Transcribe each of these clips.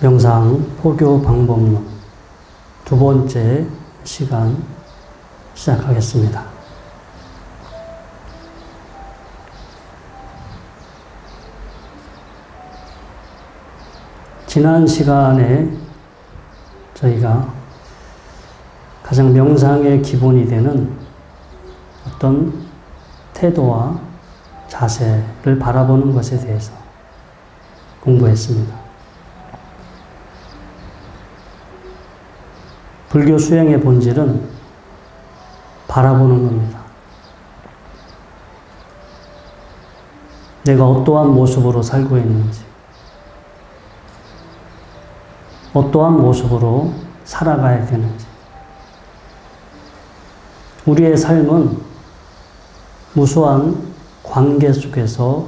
명상 포교 방법론 두 번째 시간 시작하겠습니다. 지난 시간에 저희가 가장 명상의 기본이 되는 어떤 태도와 자세를 바라보는 것에 대해서 공부했습니다. 불교 수행의 본질은 바라보는 겁니다. 내가 어떠한 모습으로 살고 있는지, 어떠한 모습으로 살아가야 되는지, 우리의 삶은 무수한 관계 속에서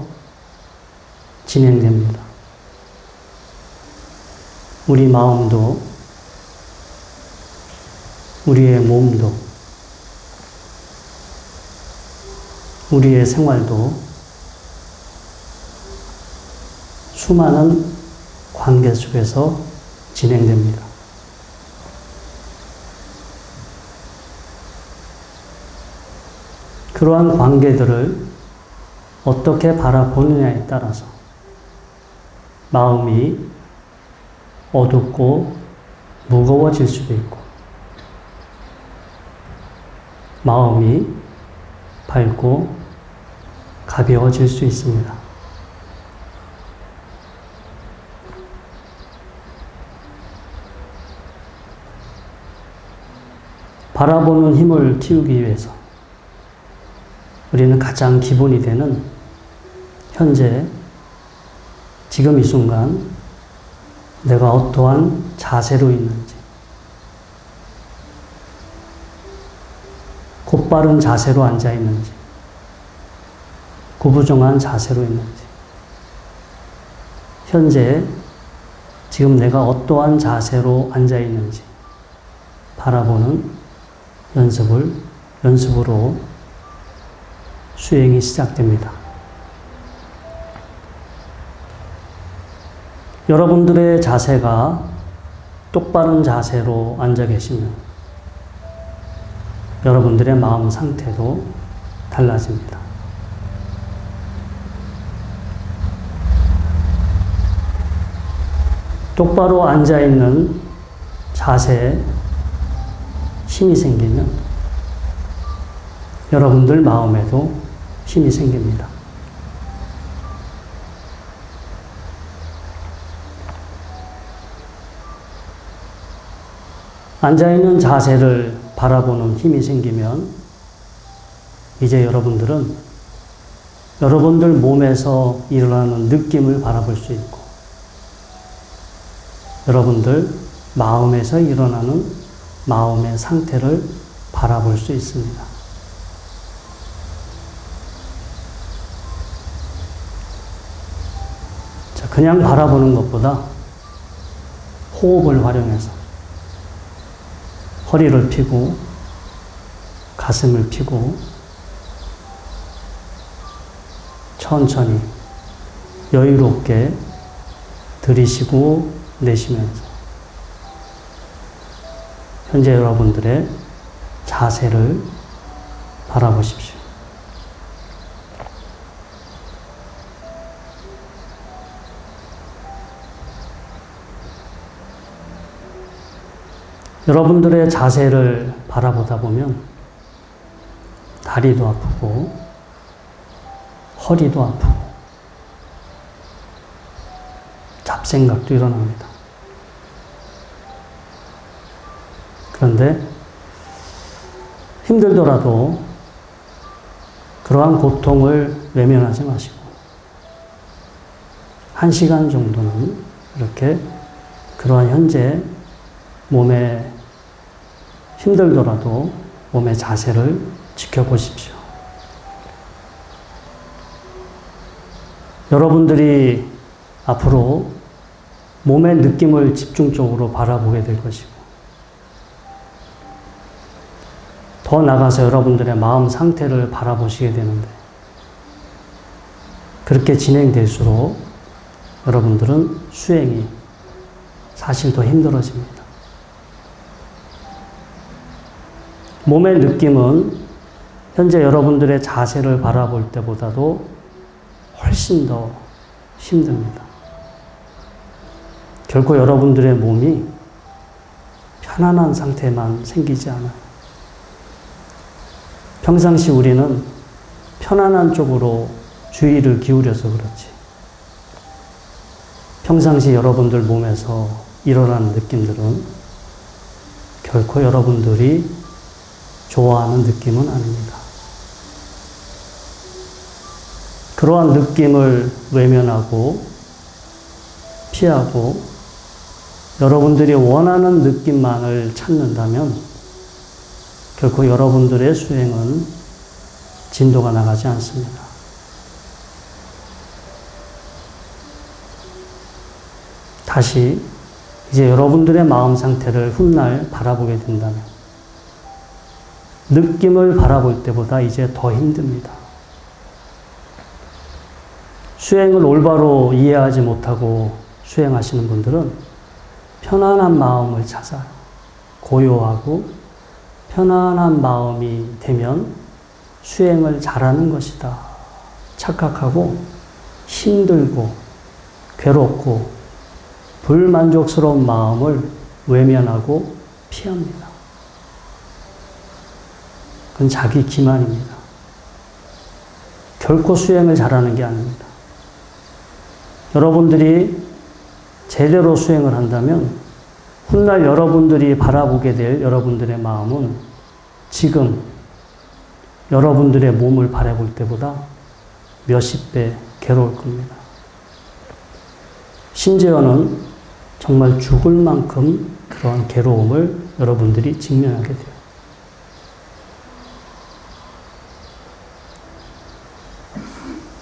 진행됩니다. 우리 마음도, 우리의 몸도, 우리의 생활도 수많은 관계 속에서 진행됩니다. 그러한 관계들을 어떻게 바라보느냐에 따라서 마음이 어둡고 무거워질 수도 있고, 마음이 밝고 가벼워질 수 있습니다. 바라보는 힘을 키우기 위해서 우리는 가장 기본이 되는 현재, 지금 이 순간 내가 어떠한 자세로 있는지, 곧바른 자세로 앉아 있는지, 구부정한 자세로 있는지, 현재 지금 내가 어떠한 자세로 앉아 있는지 바라보는 연습으로 수행이 시작됩니다. 여러분들의 자세가 똑바른 자세로 앉아 계시면 여러분들의 마음 상태도 달라집니다. 똑바로 앉아 있는 자세에 힘이 생기면 여러분들 마음에도 힘이 생깁니다. 앉아있는 자세를 바라보는 힘이 생기면 이제 여러분들은 여러분들 몸에서 일어나는 느낌을 바라볼 수 있고, 여러분들 마음에서 일어나는 마음의 상태를 바라볼 수 있습니다. 자, 그냥 바라보는 것보다 호흡을 활용해서 허리를 펴고 가슴을 펴고 천천히 여유롭게 들이쉬고 내쉬면서 현재 여러분들의 자세를 바라보십시오. 여러분들의 자세를 바라보다 보면 다리도 아프고 허리도 아프고 잡생각도 일어납니다. 그런데 힘들더라도 그러한 고통을 외면하지 마시고 1시간 정도는 이렇게 그러한 현재 몸에 힘들더라도 몸의 자세를 지켜보십시오. 여러분들이 앞으로 몸의 느낌을 집중적으로 바라보게 될 것이고, 더 나아가서 여러분들의 마음 상태를 바라보시게 되는데, 그렇게 진행될수록 여러분들은 수행이 사실 더 힘들어집니다. 몸의 느낌은 현재 여러분들의 자세를 바라볼 때보다도 훨씬 더 힘듭니다. 결코 여러분들의 몸이 편안한 상태만 생기지 않아요. 평상시 우리는 편안한 쪽으로 주의를 기울여서 그렇지. 평상시 여러분들 몸에서 일어나는 느낌들은 결코 여러분들이 좋아하는 느낌은 아닙니다. 그러한 느낌을 외면하고 피하고 여러분들이 원하는 느낌만을 찾는다면 결코 여러분들의 수행은 진도가 나가지 않습니다. 다시 이제 여러분들의 마음 상태를 훗날 바라보게 된다면 느낌을 바라볼 때보다 이제 더 힘듭니다. 수행을 올바로 이해하지 못하고 수행하시는 분들은 편안한 마음을 찾아요. 고요하고 편안한 마음이 되면 수행을 잘하는 것이다 착각하고 힘들고 괴롭고 불만족스러운 마음을 외면하고 피합니다. 그건 자기 기만입니다. 결코 수행을 잘하는 게 아닙니다. 여러분들이 제대로 수행을 한다면 훗날 여러분들이 바라보게 될 여러분들의 마음은 지금 여러분들의 몸을 바라볼 때보다 몇십 배 괴로울 겁니다. 심지어는 정말 죽을 만큼 그러한 괴로움을 여러분들이 직면하게 돼요.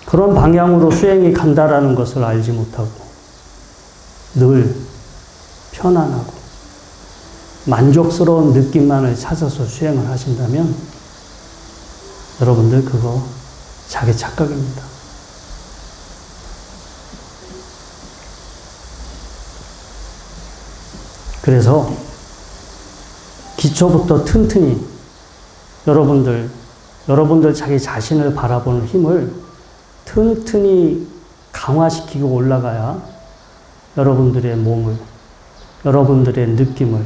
그런 방향으로 수행이 간다라는 것을 알지 못하고 늘 편안하고 만족스러운 느낌만을 찾아서 수행을 하신다면 여러분들 그거 자기 착각입니다. 그래서 기초부터 튼튼히 여러분들 자기 자신을 바라보는 힘을 튼튼히 강화시키고 올라가야 여러분들의 몸을, 여러분들의 느낌을,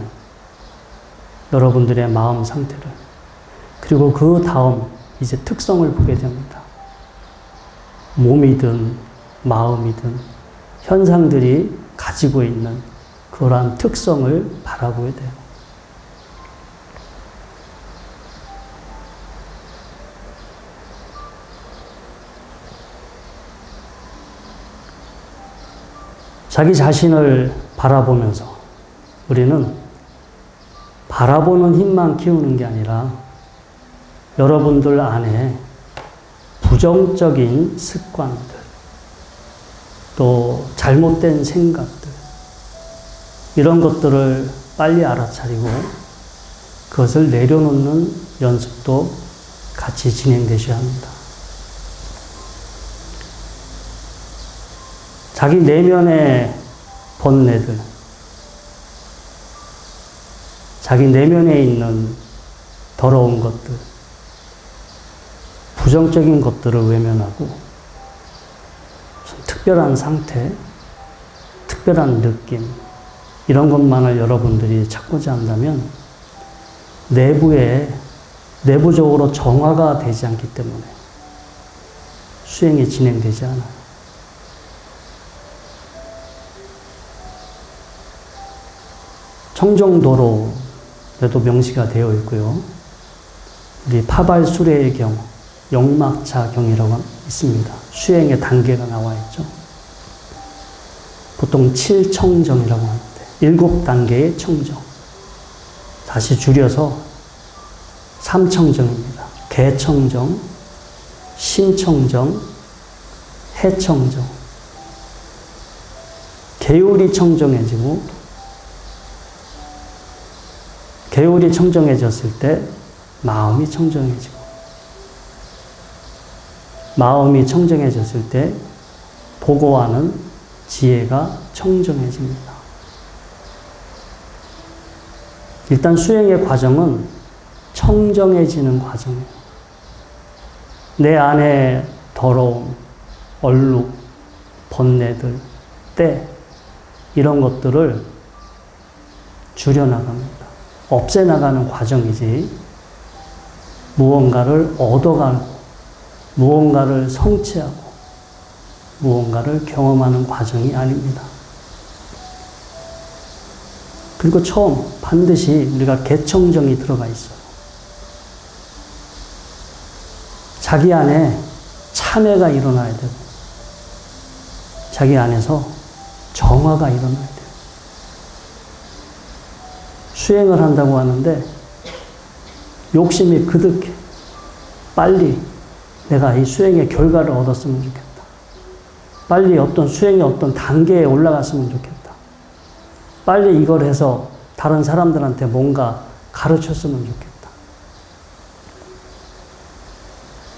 여러분들의 마음 상태를, 그리고 그 다음 이제 특성을 보게 됩니다. 몸이든 마음이든 현상들이 가지고 있는 그러한 특성을 바라보게 돼요. 자기 자신을 바라보면서 우리는 바라보는 힘만 키우는 게 아니라 여러분들 안에 부정적인 습관들, 또 잘못된 생각들, 이런 것들을 빨리 알아차리고 그것을 내려놓는 연습도 같이 진행되셔야 합니다. 자기 내면의 번뇌들, 자기 내면에 있는 더러운 것들, 부정적인 것들을 외면하고 특별한 상태, 특별한 느낌, 이런 것만을 여러분들이 찾고자 한다면 내부적으로 정화가 되지 않기 때문에 수행이 진행되지 않아요. 청정도로에도 명시가 되어 있고요. 우리 파발수레의 경, 영막차 경이라고 있습니다. 수행의 단계가 나와 있죠. 보통 7청정이라고 하는데 7단계의 청정. 다시 줄여서 3청정입니다. 개청정, 신청정, 해청정. 개울이 청정해지고 개울이 청정해졌을 때 마음이 청정해지고 마음이 청정해졌을 때 보고하는 지혜가 청정해집니다. 일단 수행의 과정은 청정해지는 과정이에요. 내 안에 더러움, 얼룩, 번뇌들, 때 이런 것들을 줄여나갑니다. 없애나가는 과정이지 무언가를 얻어가고 무언가를 성취하고 무언가를 경험하는 과정이 아닙니다. 그리고 처음 반드시 우리가 개청정이 들어가 있어요. 자기 안에 참회가 일어나야 되고 자기 안에서 정화가 일어나야 돼요. 수행을 한다고 하는데 욕심이 그득해. 빨리 내가 이 수행의 결과를 얻었으면 좋겠다. 빨리 수행의 어떤 단계에 올라갔으면 좋겠다. 빨리 이걸 해서 다른 사람들한테 뭔가 가르쳤으면 좋겠다.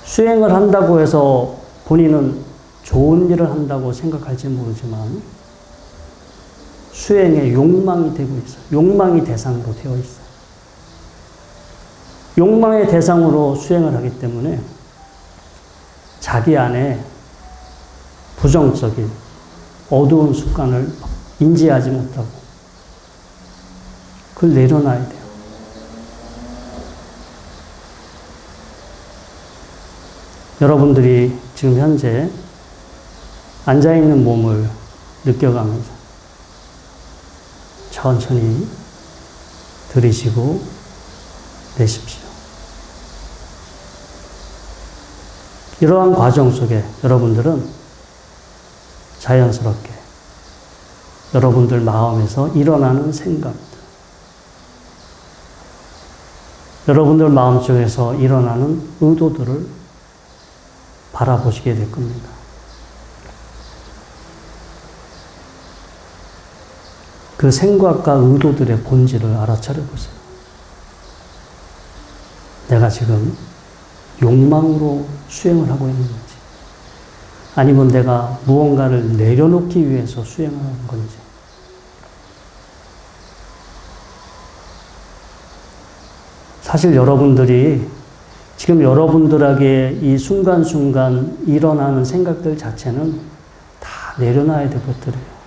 수행을 한다고 해서 본인은 좋은 일을 한다고 생각할지 모르지만 수행의 욕망이 되고 있어요. 욕망이 대상으로 되어 있어요. 욕망의 대상으로 수행을 하기 때문에 자기 안에 부정적인 어두운 습관을 인지하지 못하고 그걸 내려놔야 돼요. 여러분들이 지금 현재 앉아있는 몸을 느껴가면서 천천히 들이쉬고 내쉽시오. 이러한 과정 속에 여러분들은 자연스럽게 여러분들 마음에서 일어나는 생각들, 여러분들 마음속에서 일어나는 의도들을 바라보시게 될 겁니다. 그 생각과 의도들의 본질을 알아차려 보세요. 내가 지금 욕망으로 수행을 하고 있는 건지, 아니면 내가 무언가를 내려놓기 위해서 수행을 하는 건지. 사실 여러분들이 지금 여러분들에게 이 순간순간 일어나는 생각들 자체는 다 내려놔야 될 것들이에요.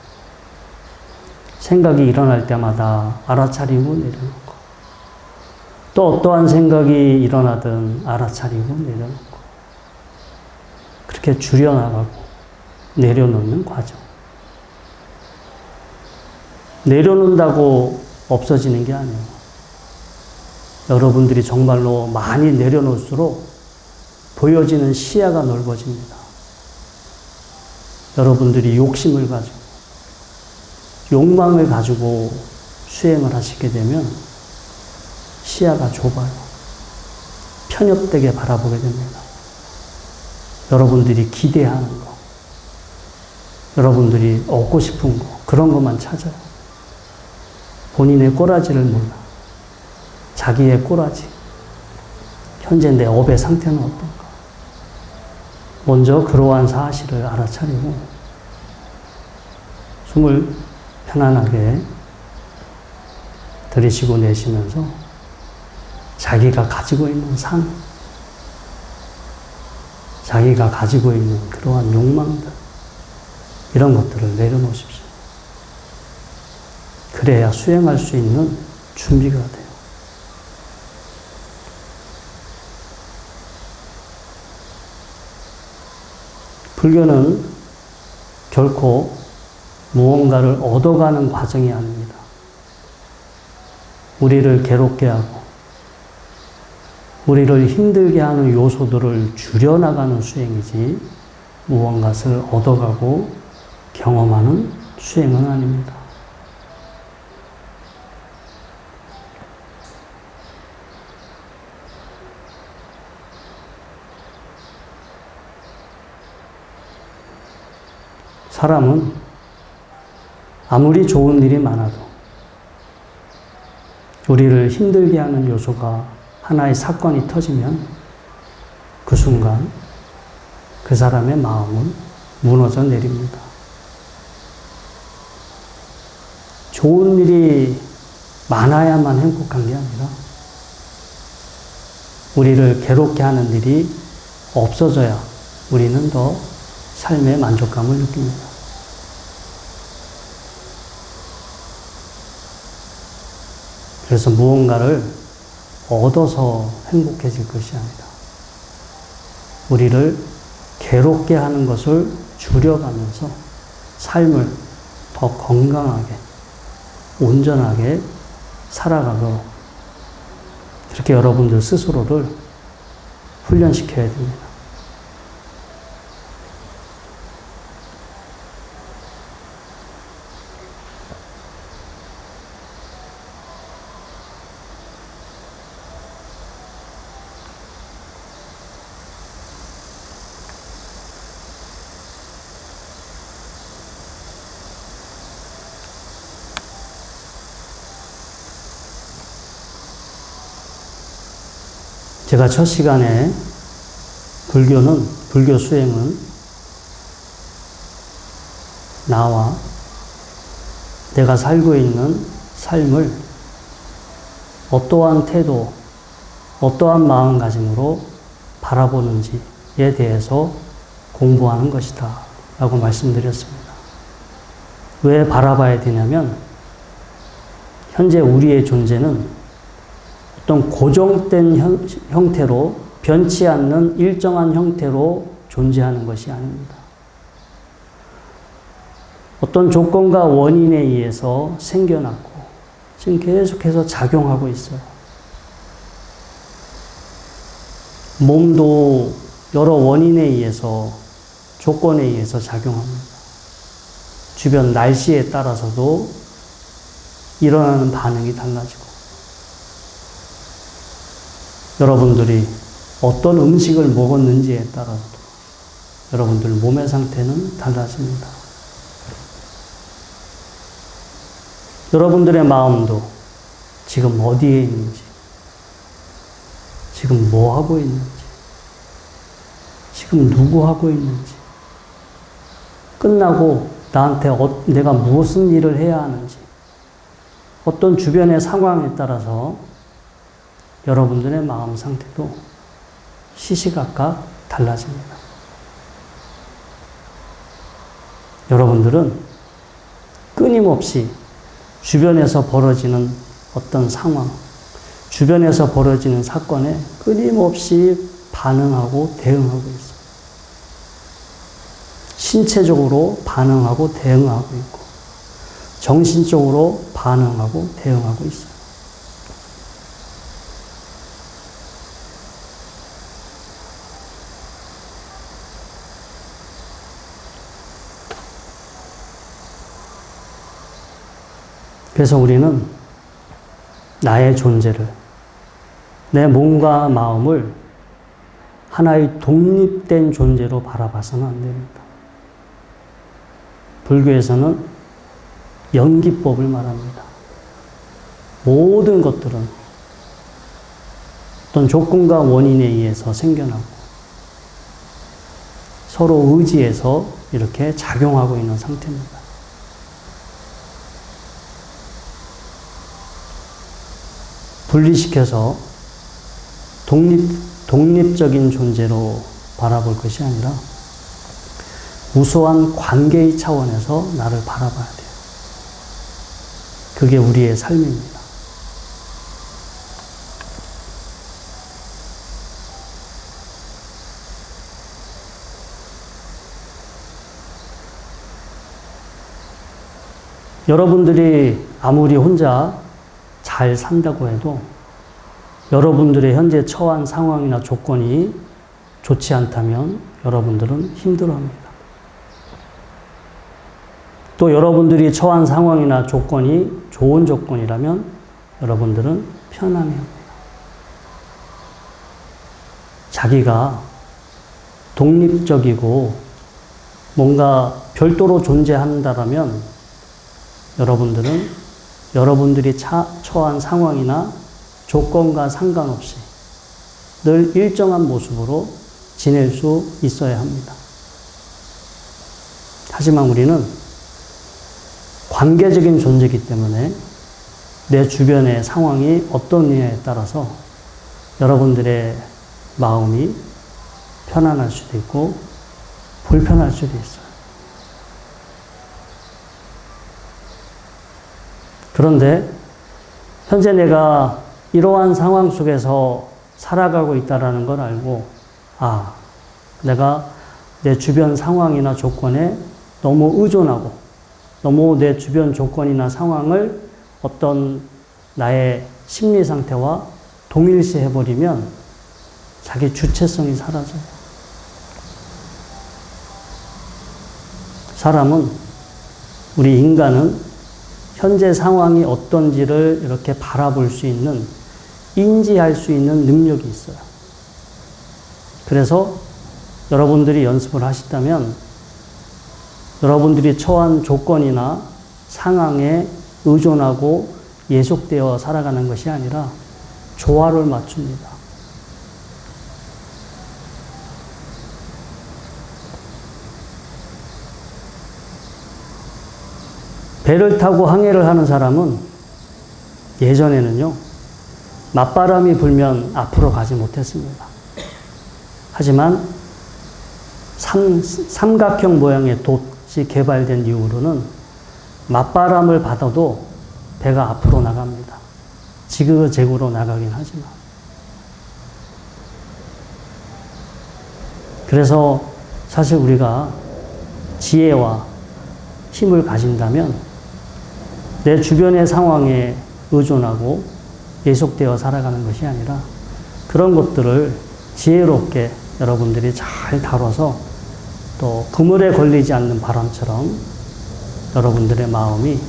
생각이 일어날 때마다 알아차리고 내려놓고, 또 어떠한 생각이 일어나든 알아차리고 내려놓고, 그렇게 줄여나가고 내려놓는 과정. 내려놓는다고 없어지는 게 아니에요. 여러분들이 정말로 많이 내려놓을수록 보여지는 시야가 넓어집니다. 여러분들이 욕심을 가지고 욕망을 가지고 수행을 하시게 되면 시야가 좁아요. 편협되게 바라보게 됩니다. 여러분들이 기대하는 거, 여러분들이 얻고 싶은 거, 그런 것만 찾아요. 본인의 꼬라지를 몰라. 자기의 꼬라지. 현재 내 업의 상태는 어떤가. 먼저 그러한 사실을 알아차리고 숨을 편안하게 들이쉬고 내쉬면서 자기가 가지고 있는 상, 자기가 가지고 있는 그러한 욕망들, 이런 것들을 내려놓으십시오. 그래야 수행할 수 있는 준비가 돼요. 불교는 결코 무언가를 얻어가는 과정이 아닙니다. 우리를 괴롭게 하고 우리를 힘들게 하는 요소들을 줄여나가는 수행이지 무언가를 얻어가고 경험하는 수행은 아닙니다. 사람은 아무리 좋은 일이 많아도 우리를 힘들게 하는 요소가 하나의 사건이 터지면 그 순간 그 사람의 마음은 무너져 내립니다. 좋은 일이 많아야만 행복한 게 아니라 우리를 괴롭게 하는 일이 없어져야 우리는 더 삶의 만족감을 느낍니다. 그래서 무언가를 얻어서 행복해질 것이 아니라 우리를 괴롭게 하는 것을 줄여가면서 삶을 더 건강하게, 온전하게 살아가도록 그렇게 여러분들 스스로를 훈련시켜야 됩니다. 제가 첫 시간에 불교 수행은 나와 내가 살고 있는 삶을 어떠한 태도, 어떠한 마음가짐으로 바라보는지에 대해서 공부하는 것이다 라고 말씀드렸습니다. 왜 바라봐야 되냐면 현재 우리의 존재는 어떤 고정된 형태로 변치 않는 일정한 형태로 존재하는 것이 아닙니다. 어떤 조건과 원인에 의해서 생겨났고 지금 계속해서 작용하고 있어요. 몸도 여러 원인에 의해서 조건에 의해서 작용합니다. 주변 날씨에 따라서도 일어나는 반응이 달라지고 여러분들이 어떤 음식을 먹었는지에 따라서도 여러분들 몸의 상태는 달라집니다. 여러분들의 마음도 지금 어디에 있는지, 지금 뭐 하고 있는지, 지금 누구 하고 있는지, 끝나고 나한테 내가 무슨 일을 해야 하는지, 어떤 주변의 상황에 따라서 여러분들의 마음 상태도 시시각각 달라집니다. 여러분들은 끊임없이 주변에서 벌어지는 어떤 상황, 주변에서 벌어지는 사건에 끊임없이 반응하고 대응하고 있어요. 신체적으로 반응하고 대응하고 있고, 정신적으로 반응하고 대응하고 있어요. 그래서 우리는 나의 존재를, 내 몸과 마음을 하나의 독립된 존재로 바라봐서는 안 됩니다. 불교에서는 연기법을 말합니다. 모든 것들은 어떤 조건과 원인에 의해서 생겨나고 서로 의지해서 이렇게 작용하고 있는 상태입니다. 분리시켜서 독립적인 존재로 바라볼 것이 아니라 우수한 관계의 차원에서 나를 바라봐야 돼요. 그게 우리의 삶입니다. 여러분들이 아무리 혼자 잘 산다고 해도 여러분들의 현재 처한 상황이나 조건이 좋지 않다면 여러분들은 힘들어합니다. 또 여러분들이 처한 상황이나 조건이 좋은 조건이라면 여러분들은 편안해합니다. 자기가 독립적이고 뭔가 별도로 존재한다라면 여러분들은 여러분들이 처한 상황이나 조건과 상관없이 늘 일정한 모습으로 지낼 수 있어야 합니다. 하지만 우리는 관계적인 존재이기 때문에 내 주변의 상황이 어떠냐에 따라서 여러분들의 마음이 편안할 수도 있고 불편할 수도 있어요. 그런데 현재 내가 이러한 상황 속에서 살아가고 있다는 걸 알고, 내가 내 주변 상황이나 조건에 너무 의존하고 너무 내 주변 조건이나 상황을 어떤 나의 심리 상태와 동일시해버리면 자기 주체성이 사라져요. 우리 인간은 현재 상황이 어떤지를 이렇게 바라볼 수 있는, 인지할 수 있는 능력이 있어요. 그래서 여러분들이 연습을 하시다면 여러분들이 처한 조건이나 상황에 의존하고 예속되어 살아가는 것이 아니라 조화를 맞춥니다. 배를 타고 항해를 하는 사람은 예전에는요, 맞바람이 불면 앞으로 가지 못했습니다. 하지만 삼각형 모양의 돛이 개발된 이후로는 맞바람을 받아도 배가 앞으로 나갑니다. 지그재그로 나가긴 하지만. 그래서 사실 우리가 지혜와 힘을 가진다면 내 주변의 상황에 의존하고 예속되어 살아가는 것이 아니라 그런 것들을 지혜롭게 여러분들이 잘 다뤄서 또 그물에 걸리지 않는 바람처럼 여러분들의 마음이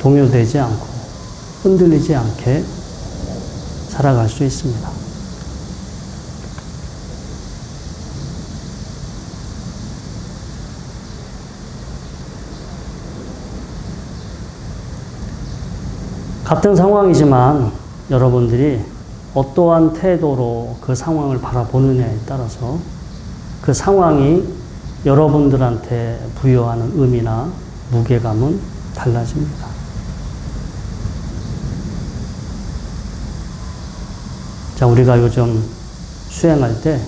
동요되지 않고 흔들리지 않게 살아갈 수 있습니다. 같은 상황이지만 여러분들이 어떠한 태도로 그 상황을 바라보느냐에 따라서 그 상황이 여러분들한테 부여하는 의미나 무게감은 달라집니다. 자, 우리가 요즘 수행할 때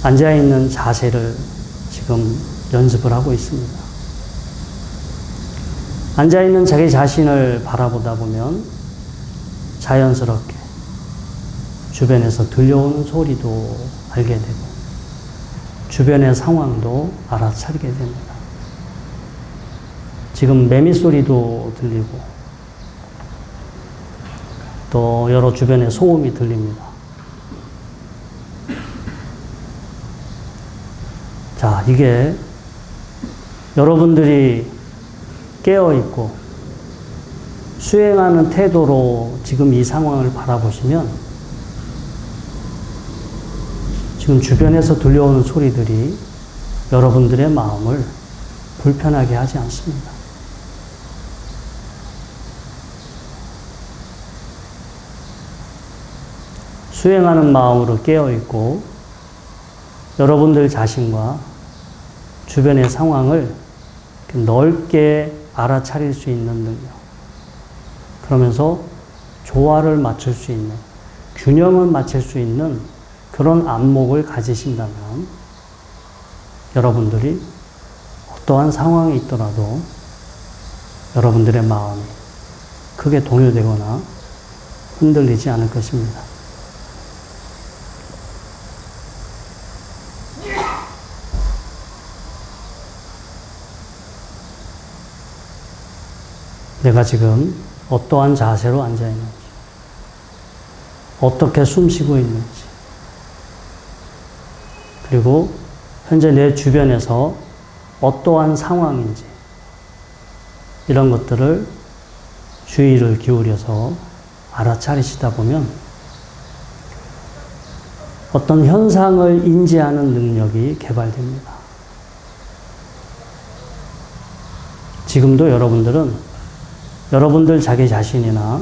앉아있는 자세를 지금 연습을 하고 있습니다. 앉아있는 자기 자신을 바라보다 보면 자연스럽게 주변에서 들려오는 소리도 알게 되고 주변의 상황도 알아차리게 됩니다. 지금 매미 소리도 들리고 또 여러 주변의 소음이 들립니다. 자, 이게 여러분들이 깨어있고 수행하는 태도로 지금 이 상황을 바라보시면 지금 주변에서 들려오는 소리들이 여러분들의 마음을 불편하게 하지 않습니다. 수행하는 마음으로 깨어있고 여러분들 자신과 주변의 상황을 넓게 알아차릴 수 있는 능력, 그러면서 조화를 맞출 수 있는, 균형을 맞출 수 있는 그런 안목을 가지신다면 여러분들이 어떠한 상황에 있더라도 여러분들의 마음이 크게 동요되거나 흔들리지 않을 것입니다. 내가 지금 어떠한 자세로 앉아있는지, 어떻게 숨쉬고 있는지, 그리고 현재 내 주변에서 어떠한 상황인지, 이런 것들을 주의를 기울여서 알아차리시다 보면 어떤 현상을 인지하는 능력이 개발됩니다. 지금도 여러분들은 여러분들 자기 자신이나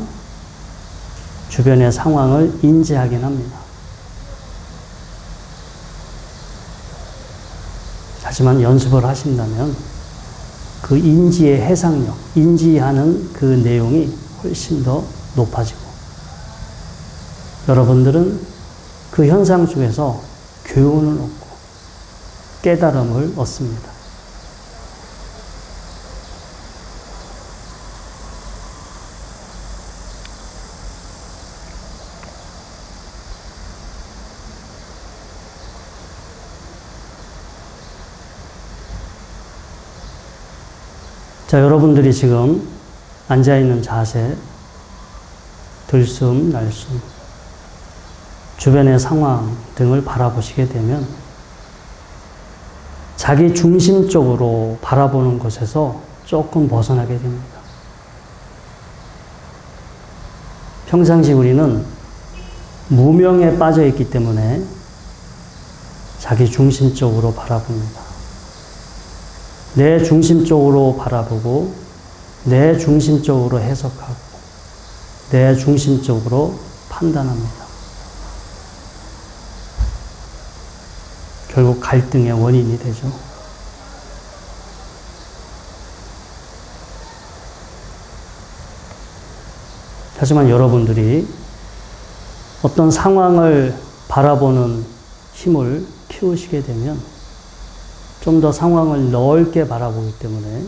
주변의 상황을 인지하긴 합니다. 하지만 연습을 하신다면 그 인지의 해상력, 인지하는 그 내용이 훨씬 더 높아지고 여러분들은 그 현상 속에서 교훈을 얻고 깨달음을 얻습니다. 자, 여러분들이 지금 앉아있는 자세, 들숨, 날숨, 주변의 상황 등을 바라보시게 되면 자기 중심적으로 바라보는 것에서 조금 벗어나게 됩니다. 평상시 우리는 무명에 빠져 있기 때문에 자기 중심적으로 바라봅니다. 내 중심적으로 바라보고 내 중심적으로 해석하고 내 중심적으로 판단합니다. 결국 갈등의 원인이 되죠. 하지만 여러분들이 어떤 상황을 바라보는 힘을 키우시게 되면 좀 더 상황을 넓게 바라보기 때문에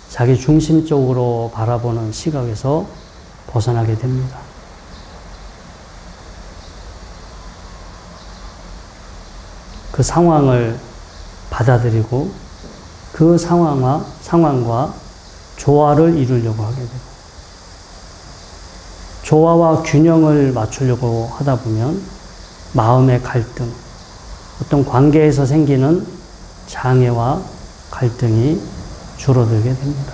자기 중심적으로 바라보는 시각에서 벗어나게 됩니다. 그 상황을 받아들이고 그 상황과 조화를 이루려고 하게 되고 조화와 균형을 맞추려고 하다 보면 마음의 갈등, 어떤 관계에서 생기는 장애와 갈등이 줄어들게 됩니다.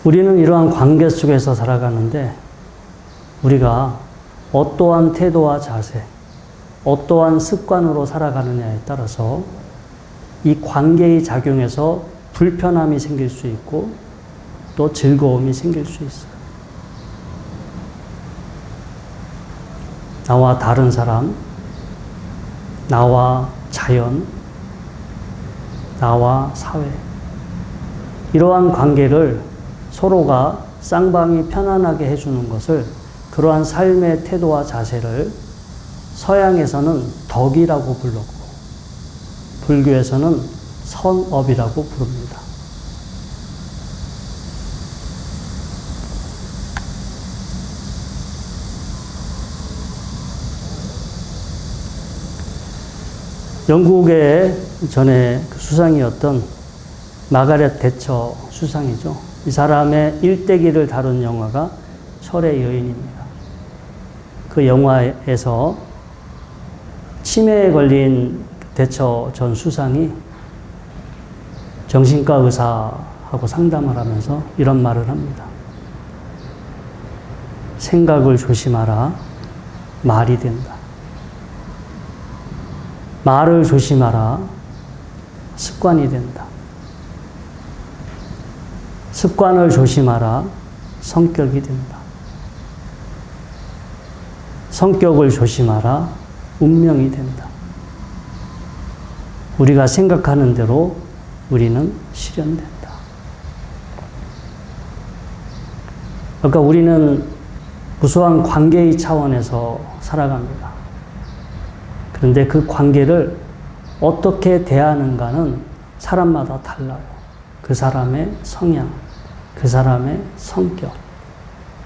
우리는 이러한 관계 속에서 살아가는데 우리가 어떠한 태도와 자세, 어떠한 습관으로 살아가느냐에 따라서 이 관계의 작용에서 불편함이 생길 수 있고 또 즐거움이 생길 수 있어요. 나와 다른 사람, 나와 자연, 나와 사회. 이러한 관계를 서로가 쌍방이 편안하게 해주는 것을 그러한 삶의 태도와 자세를 서양에서는 덕이라고 불렀고 불교에서는 선업이라고 부릅니다. 영국의 전에 수상이었던 마가렛 대처 수상이죠. 이 사람의 일대기를 다룬 영화가 철의 여인입니다. 그 영화에서 치매에 걸린 대처 전 수상이 정신과 의사하고 상담을 하면서 이런 말을 합니다. 생각을 조심하라. 말이 된다. 말을 조심하라. 습관이 된다. 습관을 조심하라. 성격이 된다. 성격을 조심하라. 운명이 된다. 우리가 생각하는 대로 우리는 실현된다. 그러니까 우리는 무수한 관계의 차원에서 살아갑니다. 그런데 그 관계를 어떻게 대하는가는 사람마다 달라요. 그 사람의 성향, 그 사람의 성격,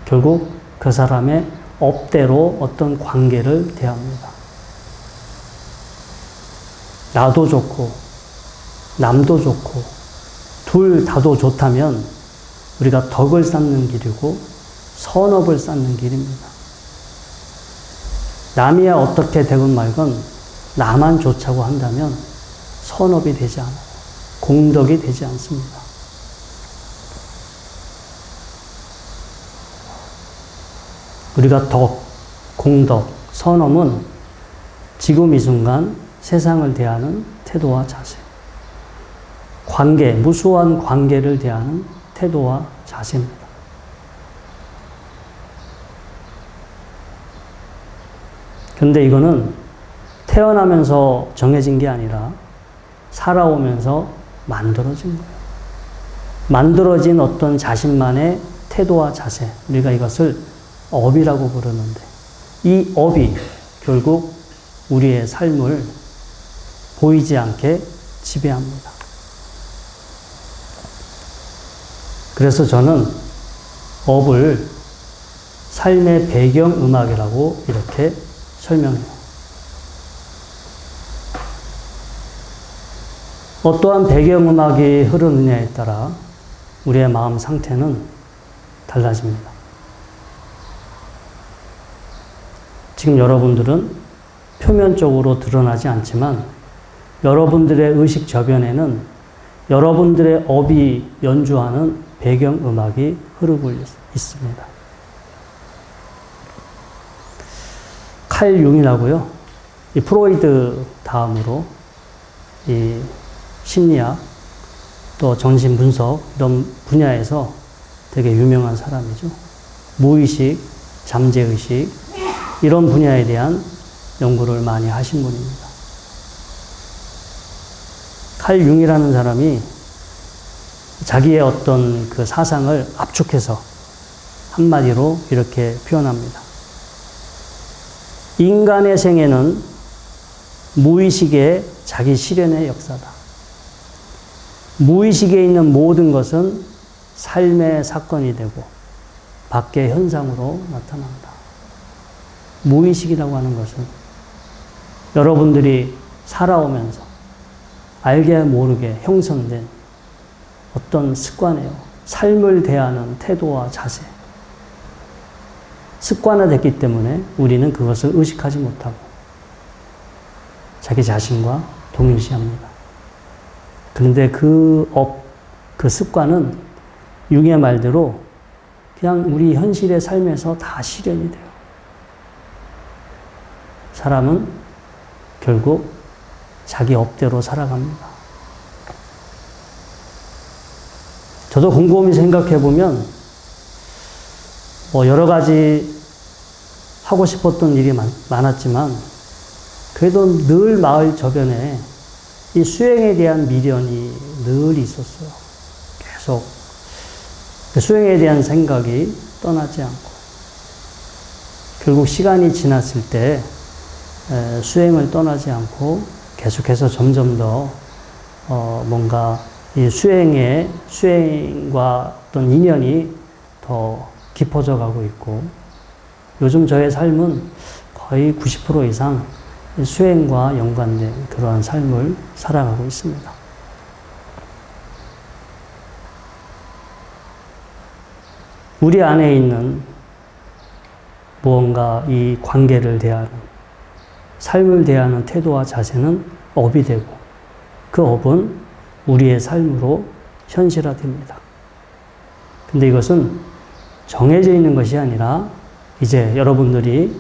결국 그 사람의 업대로 어떤 관계를 대합니다. 나도 좋고 남도 좋고 둘 다도 좋다면 우리가 덕을 쌓는 길이고 선업을 쌓는 길입니다. 남이야 어떻게 되건 말건 나만 좋자고 한다면 선업이 되지 않아요. 공덕이 되지 않습니다. 우리가 덕, 공덕, 선업은 지금 이 순간 세상을 대하는 태도와 자세, 관계, 무수한 관계를 대하는 태도와 자세입니다. 근데 이거는 태어나면서 정해진 게 아니라 살아오면서 만들어진 거예요. 만들어진 어떤 자신만의 태도와 자세, 우리가 이것을 업이라고 부르는데, 이 업이 결국 우리의 삶을 보이지 않게 지배합니다. 그래서 저는 업을 삶의 배경음악이라고 이렇게 설명해요. 어떠한 배경음악이 흐르느냐에 따라 우리의 마음 상태는 달라집니다. 지금 여러분들은 표면적으로 드러나지 않지만 여러분들의 의식 저변에는 여러분들의 업이 연주하는 배경음악이 흐르고 있습니다. 칼 융이라고요. 이 프로이드 다음으로 이 심리학 또 정신분석 이런 분야에서 되게 유명한 사람이죠. 무의식, 잠재의식 이런 분야에 대한 연구를 많이 하신 분입니다. 칼 융이라는 사람이 자기의 어떤 그 사상을 압축해서 한마디로 이렇게 표현합니다. 인간의 생애는 무의식의 자기 실현의 역사다. 무의식에 있는 모든 것은 삶의 사건이 되고 밖의 현상으로 나타난다. 무의식이라고 하는 것은 여러분들이 살아오면서 알게 모르게 형성된 어떤 습관이에요. 삶을 대하는 태도와 자세. 습관화됐기 때문에 우리는 그것을 의식하지 못하고 자기 자신과 동일시합니다. 그런데 그 습관은 융의 말대로 그냥 우리 현실의 삶에서 다 실현이 돼요. 사람은 결국 자기 업대로 살아갑니다. 저도 곰곰이 생각해 보면 여러 가지 하고 싶었던 일이 많았지만 그래도 늘 마을 저변에 이 수행에 대한 미련이 늘 있었어요. 계속 그 수행에 대한 생각이 떠나지 않고 결국 시간이 지났을 때 수행을 떠나지 않고 계속해서 점점 더 뭔가 이 수행과 어떤 인연이 더 깊어져 가고 있고 요즘 저의 삶은 거의 90% 이상 수행과 연관된 그러한 삶을 살아가고 있습니다. 우리 안에 있는 무언가 이 관계를 대하는 삶을 대하는 태도와 자세는 업이 되고 그 업은 우리의 삶으로 현실화됩니다. 근데 이것은 정해져 있는 것이 아니라 이제 여러분들이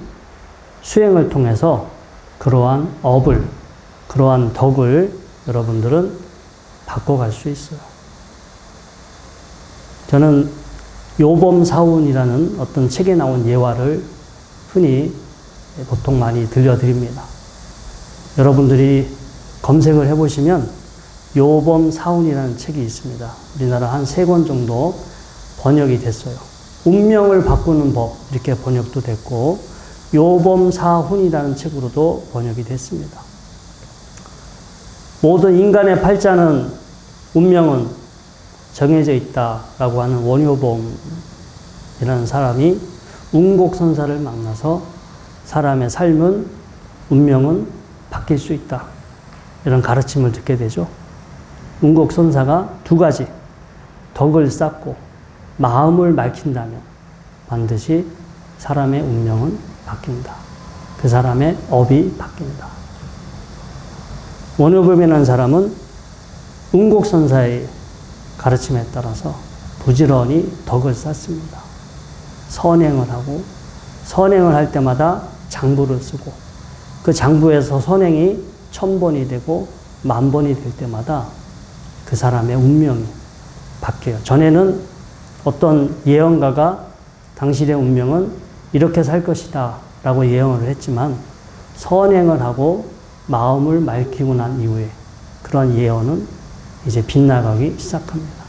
수행을 통해서 그러한 업을, 그러한 덕을 여러분들은 바꿔갈 수 있어요. 저는 요범사운이라는 어떤 책에 나온 예화를 흔히 보통 많이 들려드립니다. 여러분들이 검색을 해보시면 요범사운이라는 책이 있습니다. 우리나라 한 3권 정도 번역이 됐어요. 운명을 바꾸는 법 이렇게 번역도 됐고 요범사훈이라는 책으로도 번역이 됐습니다. 모든 인간의 팔자는 운명은 정해져 있다라고 하는 원효범이라는 사람이 운곡선사를 만나서 사람의 삶은 운명은 바뀔 수 있다. 이런 가르침을 듣게 되죠. 운곡선사가 2가지 덕을 쌓고 마음을 맑힌다면 반드시 사람의 운명은 바뀐다. 그 사람의 업이 바뀐다. 원효범이라는 사람은 운곡선사의 가르침에 따라서 부지런히 덕을 쌓습니다. 선행을 하고 선행을 할 때마다 장부를 쓰고 그 장부에서 선행이 1000번이 되고 10,000번이 될 때마다 그 사람의 운명이 바뀌어요. 전에는 어떤 예언가가 당신의 운명은 이렇게 살 것이다 라고 예언을 했지만 선행을 하고 마음을 맑히고 난 이후에 그런 예언은 이제 빗나가기 시작합니다.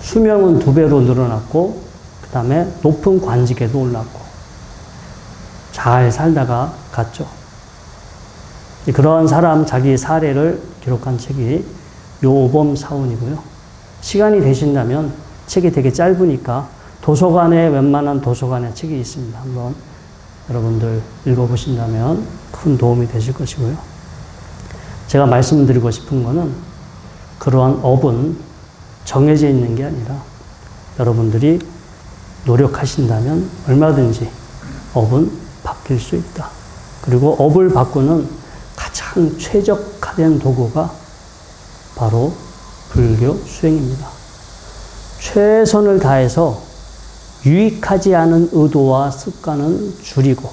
수명은 2배로 늘어났고 그 다음에 높은 관직에도 올랐고 잘 살다가 갔죠. 그런 사람 자기 사례를 기록한 책이 요범 사운이고요. 시간이 되신다면 책이 되게 짧으니까 도서관에 웬만한 도서관에 책이 있습니다. 한번 여러분들 읽어보신다면 큰 도움이 되실 것이고요. 제가 말씀드리고 싶은 거는 그러한 업은 정해져 있는 게 아니라 여러분들이 노력하신다면 얼마든지 업은 바뀔 수 있다. 그리고 업을 바꾸는 가장 최적화된 도구가 바로 불교 수행입니다. 최선을 다해서 유익하지 않은 의도와 습관은 줄이고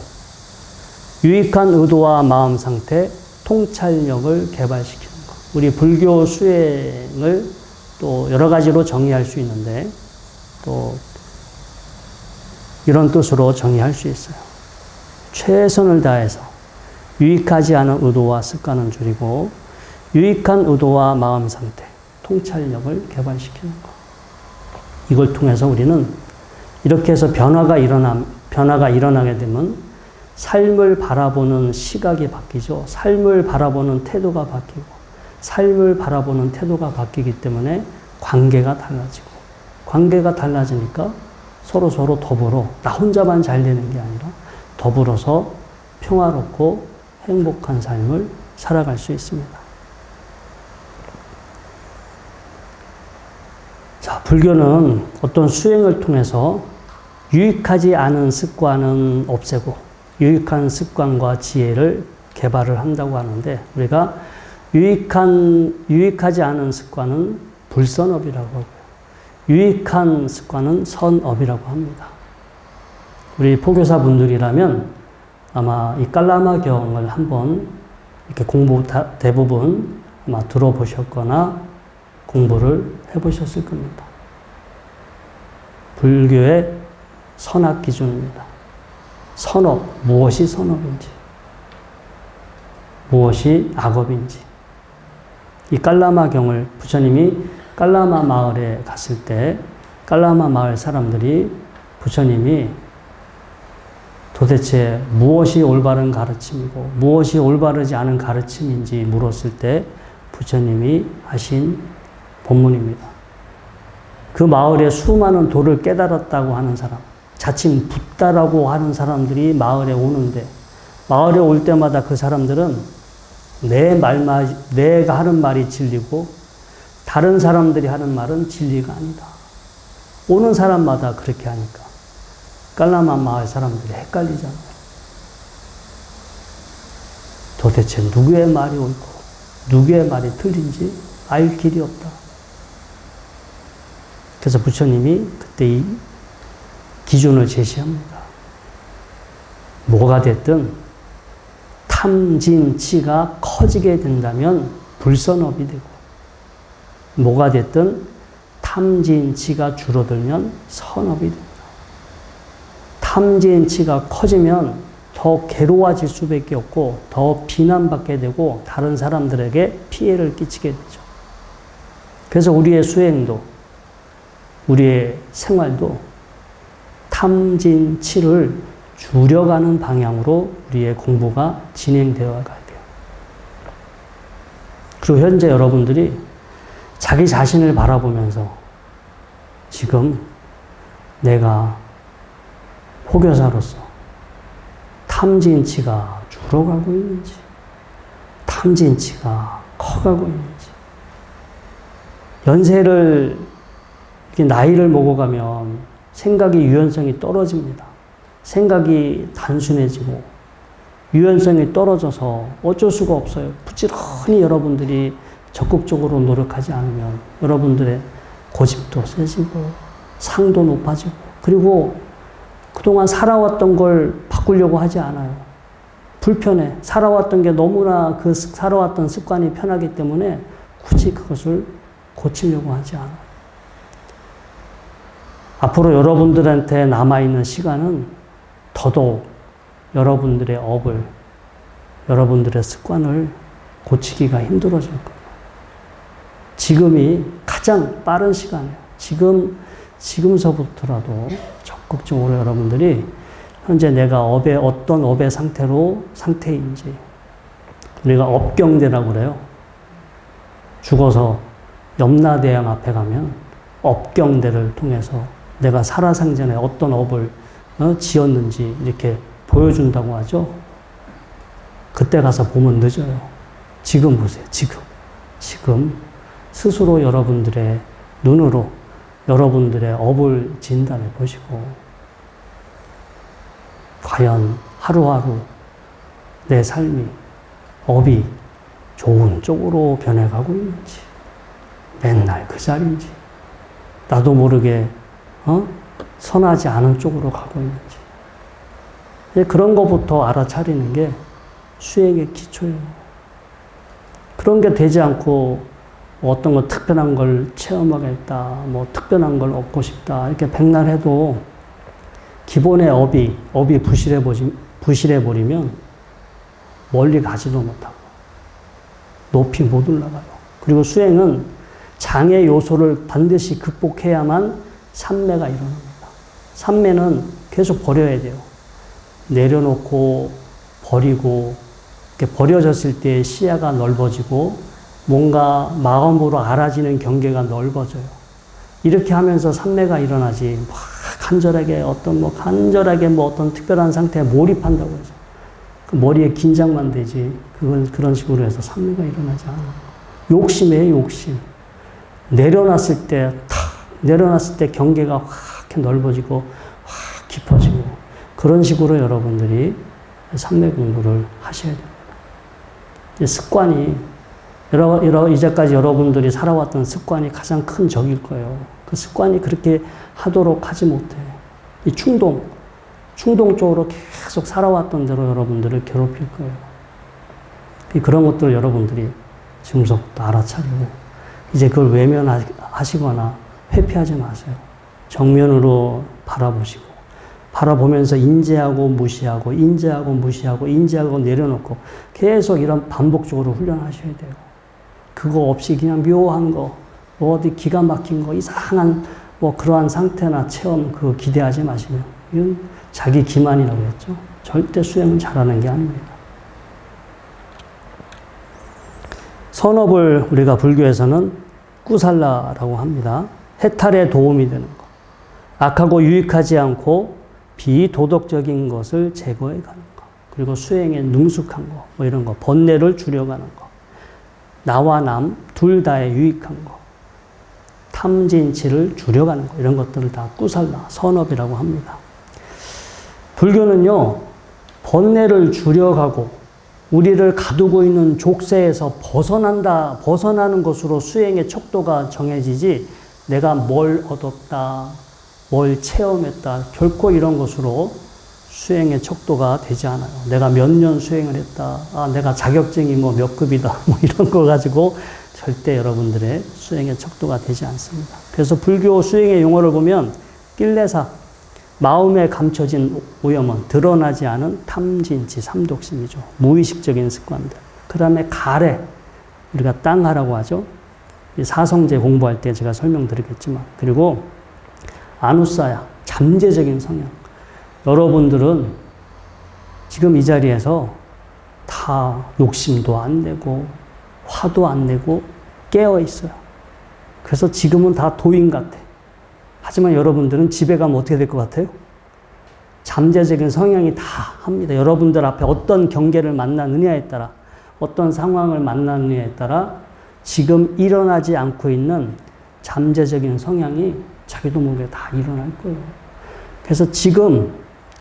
유익한 의도와 마음 상태, 통찰력을 개발시키는 것. 우리 불교 수행을 또 여러 가지로 정의할 수 있는데 또 이런 뜻으로 정의할 수 있어요. 최선을 다해서 유익하지 않은 의도와 습관은 줄이고 유익한 의도와 마음 상태, 통찰력을 개발시키는 것. 이걸 통해서 우리는 이렇게 해서 변화가 일어나게 되면 삶을 바라보는 시각이 바뀌죠. 삶을 바라보는 태도가 바뀌고 삶을 바라보는 태도가 바뀌기 때문에 관계가 달라지고 관계가 달라지니까 서로 더불어 나 혼자만 잘 되는 게 아니라 더불어서 평화롭고 행복한 삶을 살아갈 수 있습니다. 자, 불교는 어떤 수행을 통해서 유익하지 않은 습관은 없애고 유익한 습관과 지혜를 개발을 한다고 하는데 우리가 유익하지 않은 습관은 불선업이라고 하고요. 유익한 습관은 선업이라고 합니다. 우리 포교사 분들이라면 아마 이 깔라마경을 한번 이렇게 대부분 아마 들어보셨거나 공부를 해보셨을 겁니다. 불교의 선악 기준입니다. 선업, 무엇이 선업인지, 무엇이 악업인지. 이 깔라마경을 부처님이 깔라마 마을에 갔을 때 깔라마 마을 사람들이 부처님이 도대체 무엇이 올바른 가르침이고 무엇이 올바르지 않은 가르침인지 물었을 때 부처님이 하신 본문입니다. 그 마을에 수많은 도를 깨달았다고 하는 사람, 자칭 붓다라고 하는 사람들이 마을에 오는데 마을에 올 때마다 그 사람들은 내가 하는 말이 진리고 다른 사람들이 하는 말은 진리가 아니다. 오는 사람마다 그렇게 하니까 깔라마 마을 사람들이 헷갈리잖아요. 도대체 누구의 말이 옳고 누구의 말이 틀린지 알 길이 없다. 그래서 부처님이 그때 이 기준을 제시합니다. 뭐가 됐든 탐진치가 커지게 된다면 불선업이 되고 뭐가 됐든 탐진치가 줄어들면 선업이 됩니다. 탐진치가 커지면 더 괴로워질 수밖에 없고 더 비난받게 되고 다른 사람들에게 피해를 끼치게 되죠. 그래서 우리의 수행도 우리의 생활도 탐진치를 줄여가는 방향으로 우리의 공부가 진행되어 가야 돼요. 그리고 현재 여러분들이 자기 자신을 바라보면서 지금 내가 포교사로서 탐진치가 줄어가고 있는지, 탐진치가 커가고 있는지, 연세를, 나이를 먹어가면 생각의 유연성이 떨어집니다. 생각이 단순해지고 유연성이 떨어져서 어쩔 수가 없어요. 부지런히 여러분들이 적극적으로 노력하지 않으면 여러분들의 고집도 세지고 상도 높아지고 그리고 그동안 살아왔던 걸 바꾸려고 하지 않아요. 불편해. 살아왔던 게 너무나 그 살아왔던 습관이 편하기 때문에 굳이 그것을 고치려고 하지 않아요. 앞으로 여러분들한테 남아있는 시간은 더더욱 여러분들의 업을 여러분들의 습관을 고치기가 힘들어질 거예요. 지금이 가장 빠른 시간이에요. 지금서부터라도 적극적으로 여러분들이 현재 내가 어떤 업의 상태인지, 우리가 업경대라고 그래요. 죽어서 염라대왕 앞에 가면 업경대를 통해서 내가 살아생전에 어떤 업을 지었는지 이렇게 보여준다고 하죠. 그때 가서 보면 늦어요. 지금 보세요. 지금 스스로 여러분들의 눈으로 여러분들의 업을 진단해 보시고 과연 하루하루 내 삶이 업이 좋은 쪽으로 변해가고 있는지, 맨날 그 자리인지, 나도 모르게 선하지 않은 쪽으로 가고 있는지, 그런 것부터 알아차리는 게 수행의 기초예요. 그런 게 되지 않고 어떤 거 특별한 걸 체험하겠다, 뭐 특별한 걸 얻고 싶다 이렇게 백날 해도 기본의 업이 부실해버리면 멀리 가지도 못하고 높이 못 올라가요. 그리고 수행은 장애 요소를 반드시 극복해야만 삼매가 일어납니다. 삼매는 계속 버려야 돼요. 내려놓고 버리고 이렇게 버려졌을 때 시야가 넓어지고 뭔가 마음으로 알아지는 경계가 넓어져요. 이렇게 하면서 삼매가 일어나지 간절하게 어떤 특별한 상태에 몰입한다고 해서 그 머리에 긴장만 되지 그런 식으로 해서 삼매가 일어나지 않아요. 욕심이에요, 욕심. 내려놨을 때 경계가 확 넓어지고 확 깊어지고 그런 식으로 여러분들이 삼매 공부를 하셔야 됩니다. 습관이 이제까지 여러분들이 살아왔던 습관이 가장 큰 적일 거예요. 그 습관이 그렇게 하도록 하지 못해. 이 충동 쪽으로 계속 살아왔던 대로 여러분들을 괴롭힐 거예요. 그런 것들을 여러분들이 지금서부터 알아차리고 이제 그걸 외면하시거나 회피하지 마세요. 정면으로 바라보시고 바라보면서 인지하고 무시하고 내려놓고 계속 이런 반복적으로 훈련하셔야 돼요. 그거 없이 그냥 묘한 거, 어디 기가 막힌 거, 이상한 그러한 상태나 체험 그거 기대하지 마시면 이건 자기 기만이라고 했죠. 절대 수행은 잘하는 게 아닙니다. 선업을 우리가 불교에서는 꾸살라라고 합니다. 해탈에 도움이 되는 것. 악하고 유익하지 않고 비도덕적인 것을 제거해 가는 것. 그리고 수행에 능숙한 거, 이런 거. 번뇌를 줄여가는 거. 나와 남 둘 다에 유익한 거. 탐진치를 줄여가는 거. 이런 것들을 다 꾸살라, 선업이라고 합니다. 불교는요, 번뇌를 줄여가고 우리를 가두고 있는 족쇄에서 벗어나는 것으로 수행의 척도가 정해지지 내가 뭘 얻었다, 뭘 체험했다, 결코 이런 것으로 수행의 척도가 되지 않아요. 내가 몇 년 수행을 했다, 내가 자격증이 몇 급이다, 이런 거 가지고 절대 여러분들의 수행의 척도가 되지 않습니다. 그래서 불교 수행의 용어를 보면 낄레사, 마음에 감춰진 오염은 드러나지 않은 탐진치, 삼독심이죠. 무의식적인 습관들. 그 다음에 가래, 우리가 땅하라고 하죠. 사성제 공부할 때 제가 설명드리겠지만. 그리고 아누사야, 잠재적인 성향. 여러분들은 지금 이 자리에서 다 욕심도 안 내고 화도 안 내고 깨어 있어요. 그래서 지금은 다 도인 같아. 하지만 여러분들은 집에 가면 어떻게 될 것 같아요? 잠재적인 성향이 다 합니다. 여러분들 앞에 어떤 경계를 만나느냐에 따라, 어떤 상황을 만나느냐에 따라 지금 일어나지 않고 있는 잠재적인 성향이 자기도 모르게 다 일어날 거예요. 그래서 지금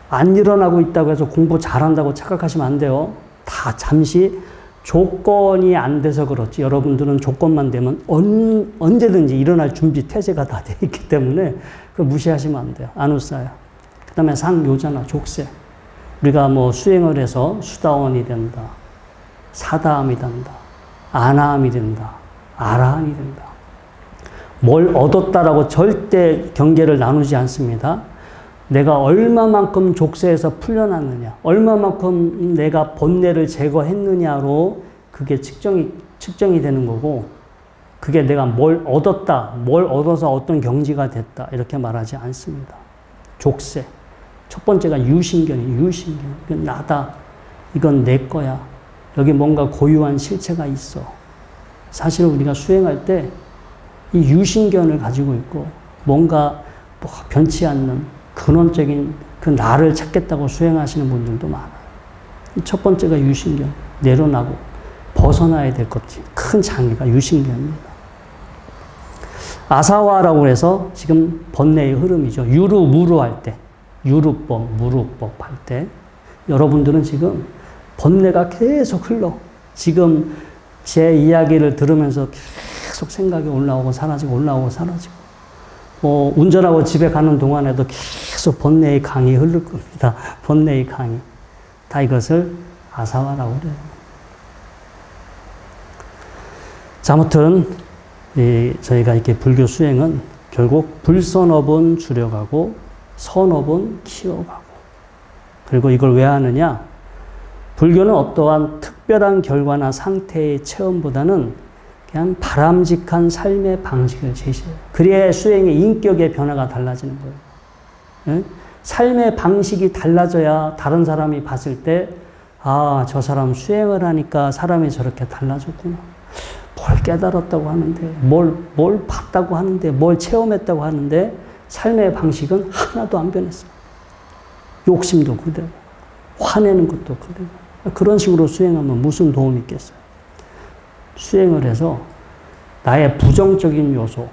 안 일어나고 있다고 해서 공부 잘한다고 착각하시면 안 돼요. 다 잠시 조건이 안 돼서 그렇지. 여러분들은 조건만 되면 언제든지 일어날 준비 태세가 다 돼 있기 때문에 그걸 무시하시면 안 돼요. 아누사야. 그 다음에 상요자나 족쇄. 우리가 수행을 해서 수다원이 된다. 사다함이 된다. 아나함이 된다. 아라한이 된다. 뭘 얻었다라고 절대 경계를 나누지 않습니다. 내가 얼마만큼 족쇄에서 풀려났느냐, 얼마만큼 내가 번뇌를 제거했느냐로 그게 측정이 되는 거고, 그게 내가 뭘 얻었다, 뭘 얻어서 어떤 경지가 됐다, 이렇게 말하지 않습니다. 족쇄. 첫 번째가 유신견이에요. 유신견. 이건 나다. 이건 내 거야. 여기 뭔가 고유한 실체가 있어. 사실 우리가 수행할 때 이 유신견을 가지고 있고 뭔가 뭐 변치 않는 근원적인 그 나를 찾겠다고 수행하시는 분들도 많아요. 첫 번째가 유신견. 내려놔고 벗어나야 될 것이 큰 장애가 유신견입니다. 아사와라고 해서 지금 번뇌의 흐름이죠. 유루무루 할 때, 유루법, 무루법 할 때 여러분들은 지금 번뇌가 계속 흘러. 지금 제 이야기를 들으면서 계속 생각이 올라오고 사라지고 올라오고 사라지고 운전하고 집에 가는 동안에도 계속 번뇌의 강이 흐를 겁니다. 번뇌의 강이. 다 이것을 아사와라고 그래요. 자, 아무튼 저희가 이렇게 불교 수행은 결국 불선업은 줄여가고 선업은 키워가고, 그리고 이걸 왜 하느냐? 불교는 어떠한 특별한 결과나 상태의 체험보다는 그냥 바람직한 삶의 방식을 제시해요. 그래야 수행의 인격의 변화가 달라지는 거예요. 삶의 방식이 달라져야 다른 사람이 봤을 때, 아, 저 사람 수행을 하니까 사람이 저렇게 달라졌구나. 뭘 깨달았다고 하는데, 뭘 봤다고 하는데, 뭘 체험했다고 하는데, 삶의 방식은 하나도 안 변했어요. 욕심도 그대로, 화내는 것도 그대로. 그런 식으로 수행하면 무슨 도움이 있겠어요? 수행을 해서 나의 부정적인 요소,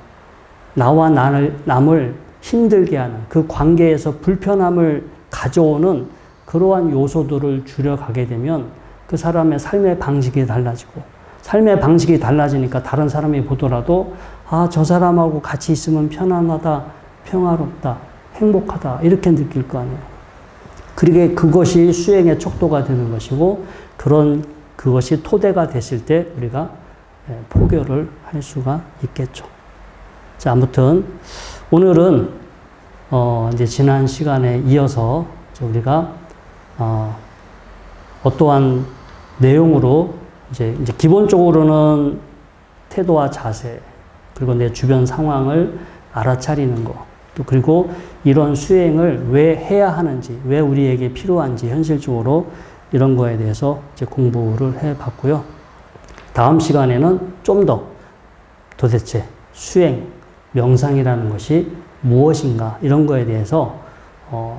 나와 남을 힘들게 하는 그 관계에서 불편함을 가져오는 그러한 요소들을 줄여가게 되면 그 사람의 삶의 방식이 달라지고, 삶의 방식이 달라지니까 다른 사람이 보더라도 아, 저 사람하고 같이 있으면 편안하다, 평화롭다, 행복하다 이렇게 느낄 거 아니에요. 그러게 그것이 수행의 척도가 되는 것이고, 그것이 토대가 됐을 때 우리가 포교를 할 수가 있겠죠. 자, 아무튼 오늘은 이제 지난 시간에 이어서 우리가 어떠한 내용으로 이제 기본적으로는 태도와 자세, 그리고 내 주변 상황을 알아차리는 거, 또 그리고 이런 수행을 왜 해야 하는지, 왜 우리에게 필요한지 현실적으로 이런 거에 대해서 이제 공부를 해봤고요. 다음 시간에는 좀 더 도대체 수행, 명상이라는 것이 무엇인가 이런 거에 대해서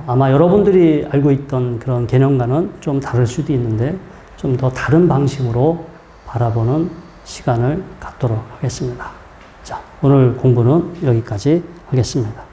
아마 여러분들이 알고 있던 그런 개념과는 좀 다를 수도 있는데 좀 더 다른 방식으로 바라보는 시간을 갖도록 하겠습니다. 자, 오늘 공부는 여기까지 하겠습니다.